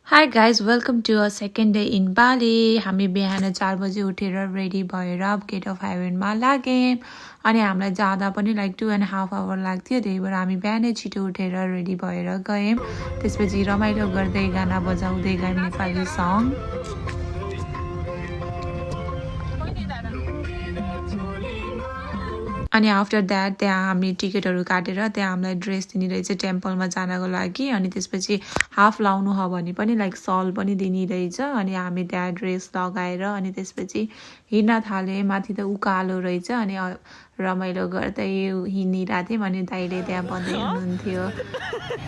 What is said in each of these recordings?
Hi guys, welcome to our second day in Bali. हामी बिहान 4 बजे उठेर रेडी भएर गेट अफ हेभनमा लाग्यौँ अनि हामीलाई जाँदा पनि लाइक 2.5 आवर लाग्थ्यो। त्यही भएर हामी बिहानै छिटो उठेर रेडी भएर गयौँ। त्यसपछि रमाइलो गर्दै गाना बजाउँदै गयौँ नेपाली सङ। अनि आफ्टर द्याट त्यहाँ हामी टिकटहरू काटेर त्यहाँ हामीलाई ड्रेस दिने रहेछ टेम्पलमा जानको लागि। अनि त्यसपछि हाफ लाउनु हो भने पनि लाइक सल पनि दिने रहेछ। अनि हामी त्यहाँ ड्रेस लगाएर अनि त्यसपछि हिँड्न थाल्यौँ। माथि त उकालो रहेछ अनि रमाइलो गर्दै हिँडिरहेको थियौँ। अनि दाइले त्यहाँ भन्दै हुनुहुन्थ्यो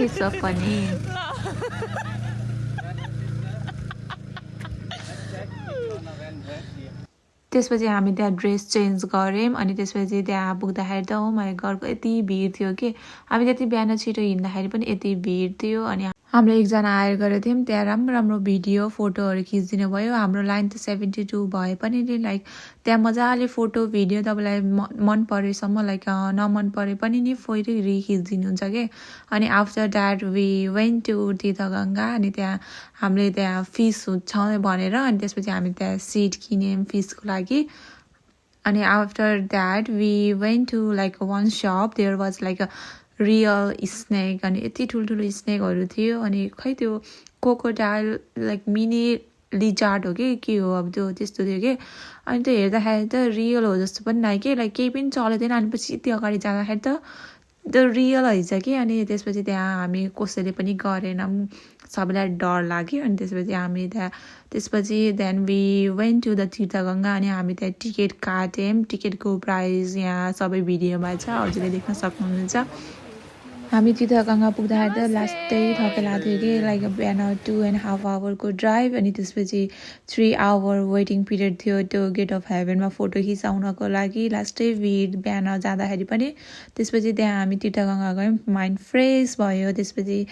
यसो पनि। त्यसपछि हामी त्यहाँ ड्रेस चेन्ज गऱ्यौँ। अनि त्यसपछि त्यहाँ पुग्दाखेरि त ओ माई गड यति भिड थियो कि हामी त्यति बिहान छिटो हिँड्दाखेरि पनि यति भिड थियो। अनि हाम्रो एकजना आएर गरेको थियौँ त्यहाँ राम्रो राम्रो भिडियो फोटोहरू खिचिदिनु भयो। हाम्रो लाइन त 72 भए पनि नि लाइक त्यहाँ मजाले फोटो भिडियो तपाईँलाई मन परेसम्म लाइक नमन परे पनि नि फेरि खिचिदिनुहुन्छ कि। अनि after that we went to Tirthganga. अनि त्यहाँ हामीले त्यहाँ फिस छ भनेर अनि त्यसपछि हामी त्यहाँ सिट किन्यौँ फिसको लागि। अनि after that we went to like one shop there was like a real snake. अनि यति ठुल्ठुलो स्नेकहरू थियो। अनि खै त्यो क्रोकोडाइल लाइक मिनी लिजार्ड हो कि के हो अब त्यो त्यस्तो थियो कि। अनि त्यो हेर्दाखेरि त रियल हो जस्तो पनि लाग्यो कि लाइक केही पनि चलेदैन। अनि पछि यति अगाडि जाँदाखेरि त त्यो रियल रहेछ कि। अनि त्यसपछि त्यहाँ हामी कसैले पनि गरेनौँ, सबैलाई डर लाग्यो। अनि त्यसपछि हामी त्यहाँ त्यसपछि then we went to the Tirthganga. अनि हामी त्यहाँ टिकट काट्यौँ। टिकटको प्राइस यहाँ सबै भिडियोमा छ, हजुरले देख्न सक्नुहुन्छ। हामी तीर्थगङ्गा पुग्दाखेरि त लास्टै थकेला थियो कि लाइक बिहान 2.5 आवरको ड्राइभ। अनि त्यसपछि 3 आवर वेटिङ पिरियड थियो त्यो गेट अफ हेभनमा फोटो खिचाउनको लागि लास्टै भिड बिहान जाँदाखेरि पनि। त्यसपछि त्यहाँ हामी तीर्थगङ्गा गयौँ, माइन्ड फ्रेस भयो। त्यसपछि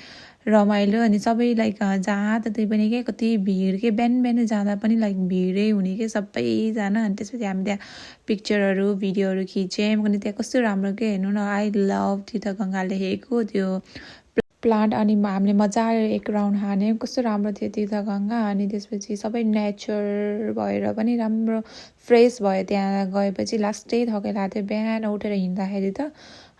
रमाइलो अनि सबै लाइक जहाँ त्यही पनि के कति भिड के बिहान बिहान जाँदा पनि लाइक भिडै हुने कि सबैजना। अनि त्यसपछि हामी त्यहाँ पिक्चरहरू भिडियोहरू खिच्यौँ। अनि त्यहाँ कस्तो राम्रो के हेर्नु न, आई लभ तीर्थगङ्गा लेखेको त्यो प्लान्ट। अनि हामीले मजाले एक राउन्ड हान्यौँ, कस्तो राम्रो थियो तीर्थगङ्गा। अनि त्यसपछि सबै नेचर भएर पनि राम्रो फ्रेस भयो त्यहाँ गएपछि। लास्टै थकेला थियो बिहान उठेर हिँड्दाखेरि त।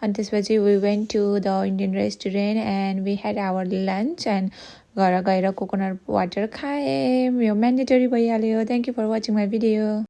अनि त्यसपछि we went to the Indian restaurant and we had our lunch. And घर गएर कोकोनट वाटर खायौँ। यो म्यान्डेटरी भइहाल्यो। Thank you for watching my video.